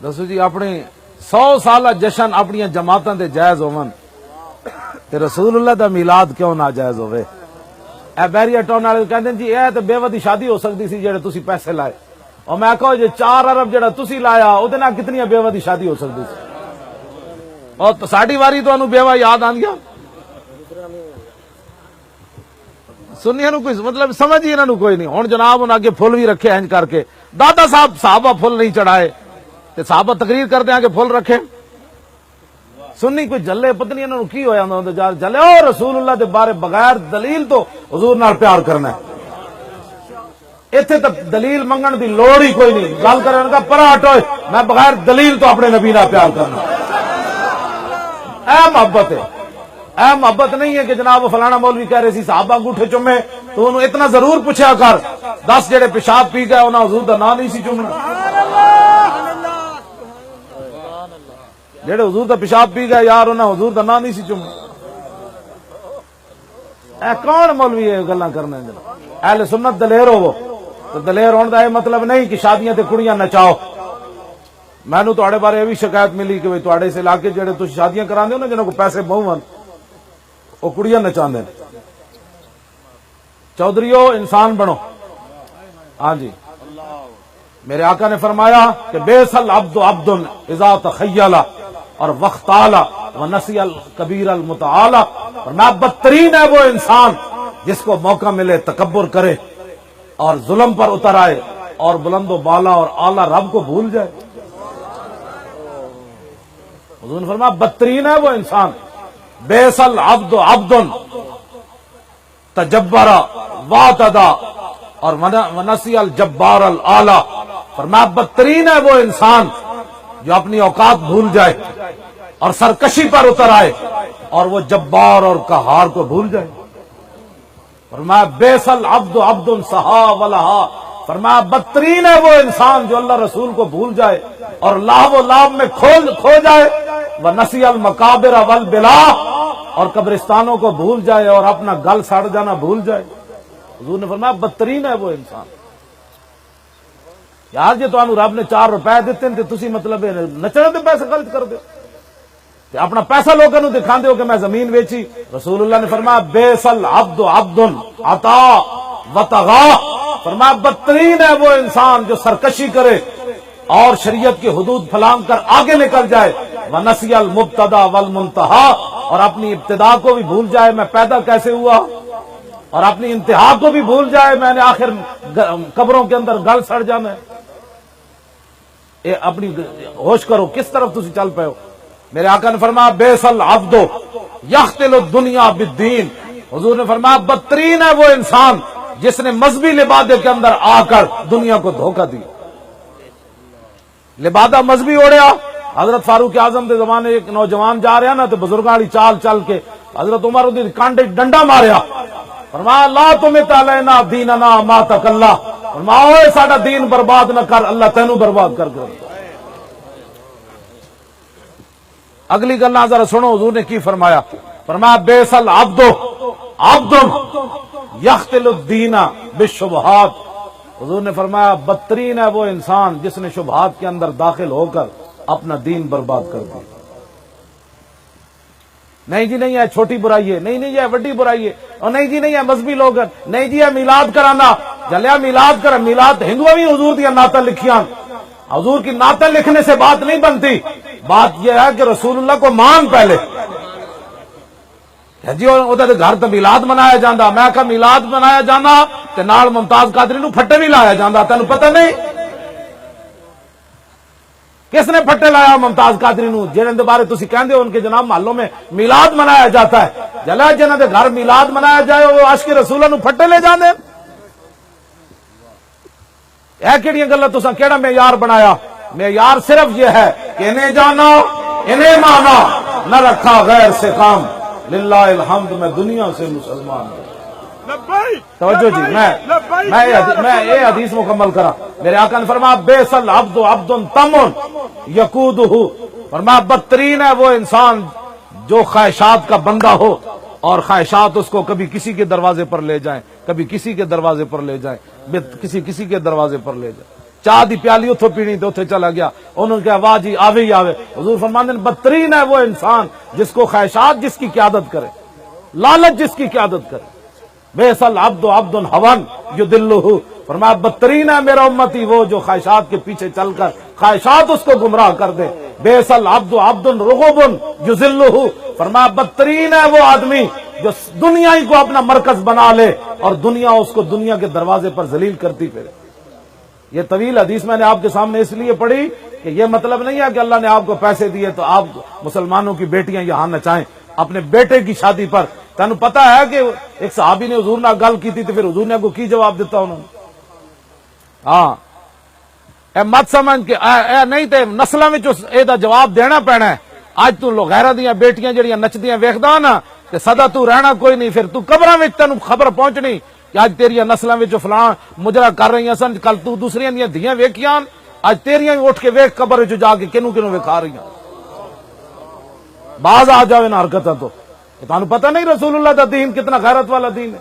دسو جی اپنے 100 سالہ جشن اپنی جماعتاں دے جائز ہون تے رسول اللہ دا میلاد کیوں ناجائز ہوئے؟ اے بیریا ٹاؤن والے کہندے جی اے تے بے ودی شادی ہو سکتی سی جڑے تسی پیسے لائے، اور میں کہو جی 4 ارب جڑا تسی لایا او دے نال کتنی بے ودی شادی ہو سکتی سی؟ اور ساڈی واری تانوں بیوہ یاد آندیاں؟ سنیاں نو کوئی مطلب سمجھ ہی انہاں نو کوئی نہیں۔ ہن جناب انہاں اگے پھل بھی رکھے انج کر کے، دادا صاحب صحابہ پھل نہیں چڑھائے تے صحابہ تقریر کردے ہیں کہ پھل رکھے۔ سنی کوئی جلے پتنی انہاں نو کی ہویا ہوندا جلے او رسول اللہ دے بارے بغیر دلیل تو حضور نال پیار کرنا ہے۔ ایتھے تے دلیل منگن دی لوڑ ہی کوئی نہیں، گل کرن دا پرا ہٹو، میں بغیر دلیل تو اپنے نبی نال پیار کرنا۔ اے محبت ہے، اے محبت نہیں ہے کہ جناب فلانا مولوی کہہ رہے سی صحابہ انگوٹھے چومے تو انہوں اتنا ضرور پوچھا کر 10 جڑے پیشاب پی گئے انہاں حضور دا نام نہیں سی چومنا، جڑے حضور دا پیشاب پی گئے یار انہاں حضور دا نام نہیں سی چومنا۔ اے کون مولوی ہے گلاں کرنا جناب؟ اہل سنت دلیر ہوو تو دلیر ہون دا یہ مطلب نہیں کہ شادیاں تے کڑیاں نچاؤ۔ مینوں تواڈے بارے یہ بھی شکایت ملی کہ تواڈے اس علاقے جڑے تسی شادیاں کراندے ہو نا جنہاں کو پیسے بہون وہ کڑیاں نچاندے ہیں۔ چودھریو انسان بنو۔ ہاں جی، میرے آقا نے فرمایا کہ بیس العبد عبد اذا تخیل اور وختال ونسی الکبیر المتعال، فرمایا بدترین ہے وہ انسان جس کو موقع ملے تکبر کرے اور ظلم پر اتر آئے اور بلند و بالا اور اعلیٰ رب کو بھول جائے۔ حضور نے فرمایا بدترین ہے وہ انسان بیس العبد عبد تجبر واعتدى اور ونسی الجبار الاعلی، فرمایا بدترین ہے وہ انسان جو اپنی اوقات بھول جائے اور سرکشی پر اتر آئے اور وہ جبار اور قہار کو بھول جائے۔ فرمایا بیس العبد عبد سہا ولہا، فرمایا بدترین ہے وہ انسان جو اللہ رسول کو بھول جائے اور لاو و لاب میں کھو جائے، ونسی المقابر والبلا، اور قبرستانوں کو بھول جائے اور اپنا گل سڑ جانا بھول جائے۔ حضور نے فرمایا بدترین ہے وہ انسان۔ یار جی تانوں رب نے 4 روپے دیتے ہیں تسی مطلب نچنے دے پیسے خرچ کر دو، اپنا پیسہ لوگوں کو دکھاندے ہو کہ میں زمین بیچی۔ رسول اللہ نے فرمایا بیس العبد عبد عطا وطغا، فرمایا بدترین ہے وہ انسان جو سرکشی کرے اور شریعت کی حدود پھلانگ کر آگے نکل جائے، ونسی المبتدا والمنتہا، اور اپنی ابتدا کو بھی بھول جائے میں پیدا کیسے ہوا، اور اپنی انتہا کو بھی بھول جائے میں نے آخر قبروں کے اندر گل سڑ جانا ہے۔ اپنی ہوش کرو کس طرف تسی چل پے ہو۔ میرے آقا نے فرمایا بیس العبد یختل الدنیا بالدین، حضور نے فرمایا بدترین ہے وہ انسان جس نے مذہبی لبادے کے اندر آ کر دنیا کو دھوکہ دیا۔ لبادہ مذہبی اوڑیا، حضرت فاروق اعظم دے زمانے ایک نوجوان جا رہا نا تو بزرگاں والی چال چل کے حضرت عمر دی کانڈے ڈنڈا ماریا، فرمایا لا تمت علینا دیننا ما تکلا، فرمایا اوے ساڈا دین برباد نہ کر، اللہ تینوں برباد کر کے رکھے۔ اگلی گلاں ذرا سنو حضور نے کی فرمایا، فرمایا بیس العبد عبد یختل الدین بالشبہات، حضور نے فرمایا بدترین ہے وہ انسان جس نے شبہات کے اندر داخل ہو کر اپنا دین برباد کر دیا۔ نہیں جی نہیں ہے چھوٹی برائی ہے، نہیں جی ہے بڑی برائی ہے، اور نہیں جی نہیں ہے مذہبی لوگ، نہیں جی ہے میلاد کرانا، جلیا میلاد کر، میلاد ہندوؤں بھی حضور دیا نعتیں لکھیاں، حضور کی نعتیں لکھنے سے بات نہیں بنتی، بات یہ ہے کہ رسول اللہ کو مان پہلے جی ادھر گھر تو میلاد منایا جانا، میں کہا میلاد منایا جانا تے نال ممتاز قادری نو پھٹے بھی لایا جانا، تینوں پتہ نہیں کس نے پھٹے لایا ممتاز قادری نو؟ جنہاں دے بارے تسی کہندے ہو ان کے جناب محلوں میں میلاد منایا جاتا ہے، جلا جنہاں دے گھر میلاد منایا جائے وہ عاشق رسول نو پھٹے لے جاندے۔ اے کیڑیاں گلاں تساں کیڑا معیار بنایا؟ معیار صرف یہ ہے کہ انہیں جانا انہیں مانا، نہ رکھا غیر سے کام، للہ الحمد میں دنیا سے مسلمان ہوں۔ توجہ جی میں یہ حدیث مکمل کرا۔ میرے آقا نے فرمایا بیس العبد عبد تمن یقودہ، فرمایا بدترین ہے وہ انسان جو خواہشات کا بندہ ہو اور خواہشات اس کو کبھی کسی کے دروازے پر لے جائیں، کبھی کسی کے دروازے پر لے جائیں، کسی کے دروازے پر لے جائیں۔ چاہ دی پیالی اتھو پینی تو اتھے چلا گیا، انہوں نے کہا واہ جی آوے ہی آوے۔ حضور فرماتے ہیں بدترین ہے وہ انسان جس کو خواہشات جس کی قیادت کرے، لالچ جس کی قیادت کرے۔ بیس العبد عبد ہون یضلہ، فرمایا بدترین ہے میرا امتی وہ جو خواہشات کے پیچھے چل کر خواہشات اس کو گمراہ کر دے۔ بیس العبد عبد رغب یذلہ، فرمایا بدترین ہے وہ آدمی جو دنیا ہی کو اپنا مرکز بنا لے اور دنیا اس کو دنیا کے دروازے پر ذلیل کرتی پھرے۔ یہ طویل حدیث میں نے آپ کے سامنے اس لیے پڑھی کہ یہ مطلب نہیں ہے کہ اللہ نے آپ کو پیسے دیے تو آپ مسلمانوں کی بیٹیاں یہاں نچائیں اپنے بیٹے کی شادی پر۔ تینوں پتا ہے کہ ایک صحابی نے حضور نے گل کی تھی تو پھر حضور نے کو کی جواب دیتا انہوں نے؟ ہاں اے مت سمجھ کہ اے نہیں تے نسلاں وچ اے دا جواب دینا پینا ہے۔ اج تو لوگ غیرہ دیاں بیٹیاں جڑیاں نچدیاں ویکھدا نا کہ سدا تو رہنا کوئی نہیں، پھر تو قبراں وچ تینوں خبر پہنچنی کہ اج تیریاں نسلاں وچ فلاں مجرا کر رہی سن، کل تو دوسریاں دیاں دھیاں ویکھیاں، اج تیریاں اٹھ کے ویکھ قبر وچ جا کے کنوں کنوں وکھا رہی ہیں۔ باز آ جاوے نہ حرکتاں تو، تانوں پتہ نہیں رسول اللہ دا دین کتنا غیرت والا دین ہے۔